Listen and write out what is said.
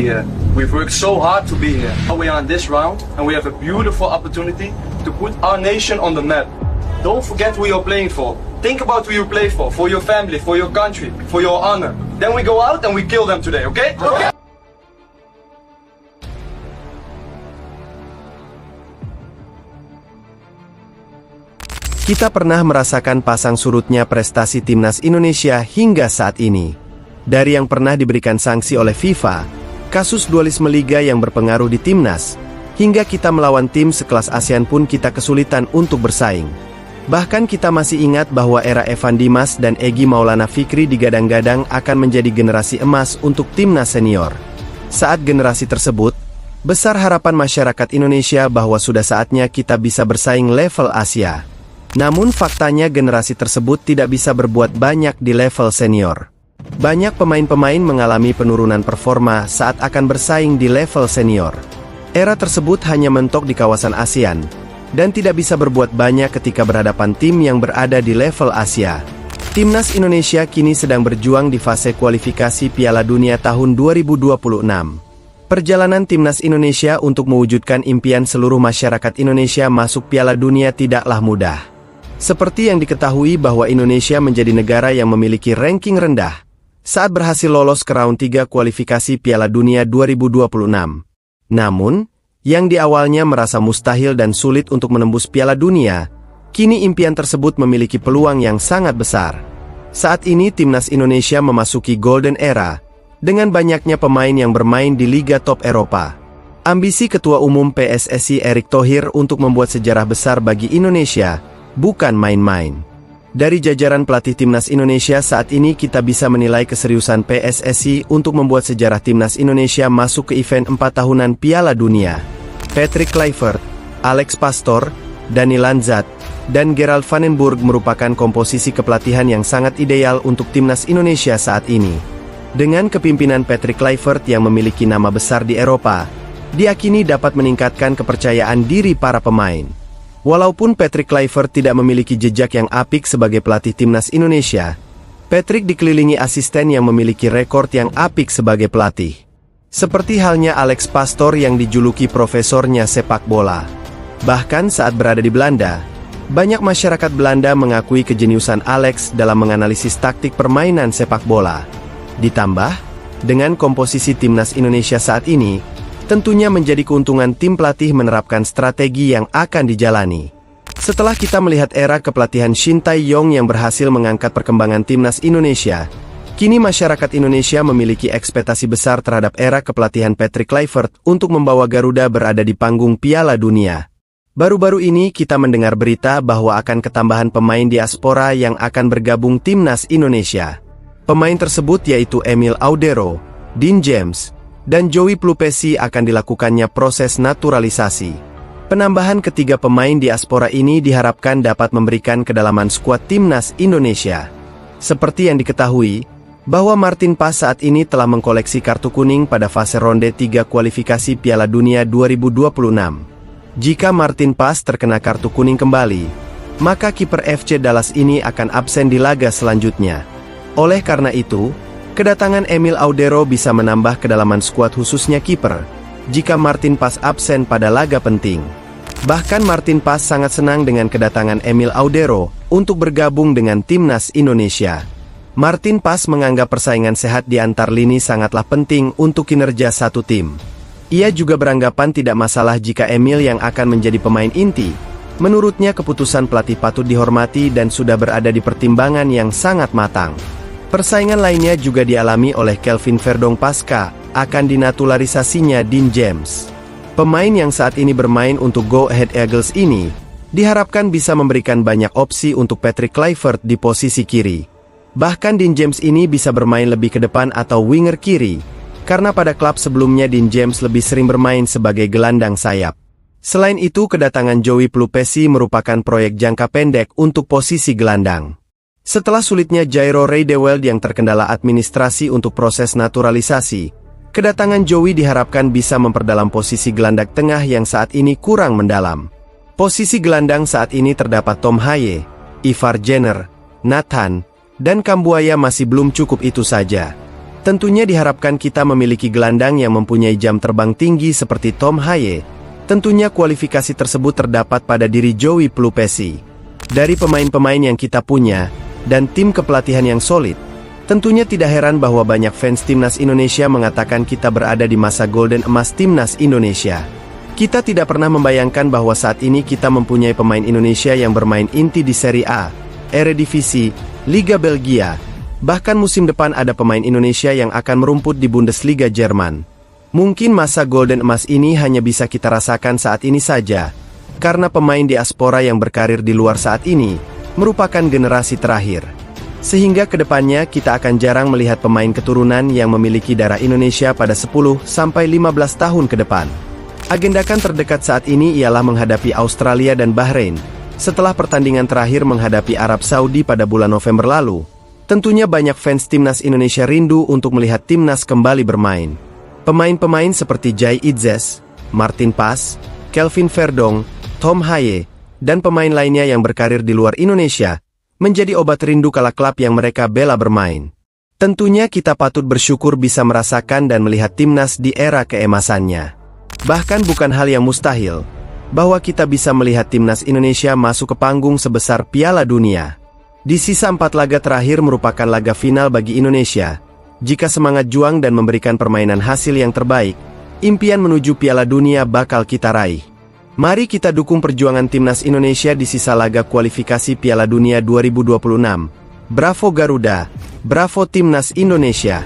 here. We've worked so hard to be here. Now we are in this round and we have a beautiful opportunity to put our nation on the map. Don't forget who you're playing for. Think about who you play for your family, for your country, for your honor. Then we go out and we kill them today, okay? Okay. Kita pernah merasakan pasang surutnya prestasi timnas Indonesia hingga saat ini. Dari yang pernah diberikan sanksi oleh FIFA, kasus dualisme liga yang berpengaruh di timnas, hingga kita melawan tim sekelas ASEAN pun kita kesulitan untuk bersaing. Bahkan kita masih ingat bahwa era Evan Dimas dan Egy Maulana Fikri digadang-gadang akan menjadi generasi emas untuk timnas senior. Saat generasi tersebut, besar harapan masyarakat Indonesia bahwa sudah saatnya kita bisa bersaing level Asia. Namun faktanya generasi tersebut tidak bisa berbuat banyak di level senior. Banyak pemain-pemain mengalami penurunan performa saat akan bersaing di level senior. Era tersebut hanya mentok di kawasan ASEAN, dan tidak bisa berbuat banyak ketika berhadapan tim yang berada di level Asia. Timnas Indonesia kini sedang berjuang di fase kualifikasi Piala Dunia tahun 2026. Perjalanan Timnas Indonesia untuk mewujudkan impian seluruh masyarakat Indonesia masuk Piala Dunia tidaklah mudah. Seperti yang diketahui bahwa Indonesia menjadi negara yang memiliki ranking rendah saat berhasil lolos ke round 3 kualifikasi Piala Dunia 2026. Namun, yang di awalnya merasa mustahil dan sulit untuk menembus Piala Dunia, kini impian tersebut memiliki peluang yang sangat besar. Saat ini Timnas Indonesia memasuki Golden Era, dengan banyaknya pemain yang bermain di Liga Top Eropa. Ambisi Ketua Umum PSSI Erick Thohir untuk membuat sejarah besar bagi Indonesia bukan main-main. Dari jajaran pelatih Timnas Indonesia saat ini kita bisa menilai keseriusan PSSI untuk membuat sejarah Timnas Indonesia masuk ke event 4 tahunan Piala Dunia. Patrick Kluivert, Alex Pastoor, Dani Lanzat, dan Gerald van den Burg merupakan komposisi kepelatihan yang sangat ideal untuk Timnas Indonesia saat ini. Dengan kepimpinan Patrick Kluivert yang memiliki nama besar di Eropa, diakini dapat meningkatkan kepercayaan diri para pemain. Walaupun Patrick Kluivert tidak memiliki jejak yang apik sebagai pelatih Timnas Indonesia, Patrick dikelilingi asisten yang memiliki rekor yang apik sebagai pelatih. Seperti halnya Alex Pastoor yang dijuluki profesornya sepak bola. Bahkan saat berada di Belanda, banyak masyarakat Belanda mengakui kejeniusan Alex dalam menganalisis taktik permainan sepak bola. Ditambah, dengan komposisi Timnas Indonesia saat ini, tentunya menjadi keuntungan tim pelatih menerapkan strategi yang akan dijalani. Setelah kita melihat era kepelatihan Shin Tae-yong yang berhasil mengangkat perkembangan Timnas Indonesia, kini masyarakat Indonesia memiliki ekspektasi besar terhadap era kepelatihan Patrick Kluivert untuk membawa Garuda berada di panggung Piala Dunia. Baru-baru ini kita mendengar berita bahwa akan ketambahan pemain diaspora yang akan bergabung Timnas Indonesia. Pemain tersebut yaitu Emil Audero, Dean James, dan Joey Plupesi akan dilakukannya proses naturalisasi. Penambahan ketiga pemain diaspora ini diharapkan dapat memberikan kedalaman skuad Timnas Indonesia. Seperti yang diketahui, bahwa Martin Paes saat ini telah mengkoleksi kartu kuning pada fase ronde 3 kualifikasi Piala Dunia 2026. Jika Martin Paes terkena kartu kuning kembali, maka kiper FC Dallas ini akan absen di laga selanjutnya. Oleh karena itu, kedatangan Emil Audero bisa menambah kedalaman skuad khususnya kiper, jika Martin Paes absen pada laga penting. Bahkan Martin Paes sangat senang dengan kedatangan Emil Audero untuk bergabung dengan Timnas Indonesia. Martin Paes menganggap persaingan sehat di antar lini sangatlah penting untuk kinerja satu tim. Ia juga beranggapan tidak masalah jika Emil yang akan menjadi pemain inti. Menurutnya keputusan pelatih patut dihormati dan sudah berada di pertimbangan yang sangat matang. Persaingan lainnya juga dialami oleh Kelvin Verdong pasca akan dinaturalisasinya Dean James. Pemain yang saat ini bermain untuk Go Ahead Eagles ini diharapkan bisa memberikan banyak opsi untuk Patrick Kluivert di posisi kiri. Bahkan Dean James ini bisa bermain lebih ke depan atau winger kiri, karena pada klub sebelumnya Dean James lebih sering bermain sebagai gelandang sayap. Selain itu, kedatangan Joey Plupesi merupakan proyek jangka pendek untuk posisi gelandang. Setelah sulitnya Jairo Riedewald yang terkendala administrasi untuk proses naturalisasi, kedatangan Joey diharapkan bisa memperdalam posisi gelandang tengah yang saat ini kurang mendalam. Posisi gelandang saat ini terdapat Tom Haye, Ivar Jenner, Nathan, dan Kambuaya masih belum cukup itu saja. Tentunya diharapkan kita memiliki gelandang yang mempunyai jam terbang tinggi seperti Tom Haye. Tentunya kualifikasi tersebut terdapat pada diri Joey Pelupesi. Dari pemain-pemain yang kita punya, dan tim kepelatihan yang solid, tentunya tidak heran bahwa banyak fans Timnas Indonesia mengatakan kita berada di masa golden emas Timnas Indonesia. Kita tidak pernah membayangkan bahwa saat ini kita mempunyai pemain Indonesia yang bermain inti di Serie A, Eredivisie, Liga Belgia. Bahkan musim depan ada pemain Indonesia yang akan merumput di Bundesliga Jerman. Mungkin masa golden emas ini hanya bisa kita rasakan saat ini saja, karena pemain diaspora yang berkarir di luar saat ini merupakan generasi terakhir. Sehingga kedepannya kita akan jarang melihat pemain keturunan yang memiliki darah Indonesia pada 10-15 tahun ke depan. Agendakan terdekat saat ini ialah menghadapi Australia dan Bahrain, setelah pertandingan terakhir menghadapi Arab Saudi pada bulan November lalu. Tentunya banyak fans Timnas Indonesia rindu untuk melihat Timnas kembali bermain. Pemain-pemain seperti Jai Idzes, Martin Pas, Kelvin Verdong, Tom Haye, dan pemain lainnya yang berkarir di luar Indonesia, menjadi obat rindu kala klub yang mereka bela bermain. Tentunya kita patut bersyukur bisa merasakan dan melihat Timnas di era keemasannya. Bahkan bukan hal yang mustahil, bahwa kita bisa melihat Timnas Indonesia masuk ke panggung sebesar Piala Dunia. Di sisa 4 laga terakhir merupakan laga final bagi Indonesia. Jika semangat juang dan memberikan permainan hasil yang terbaik, impian menuju Piala Dunia bakal kita raih. Mari kita dukung perjuangan Timnas Indonesia di sisa laga kualifikasi Piala Dunia 2026. Bravo Garuda, bravo Timnas Indonesia.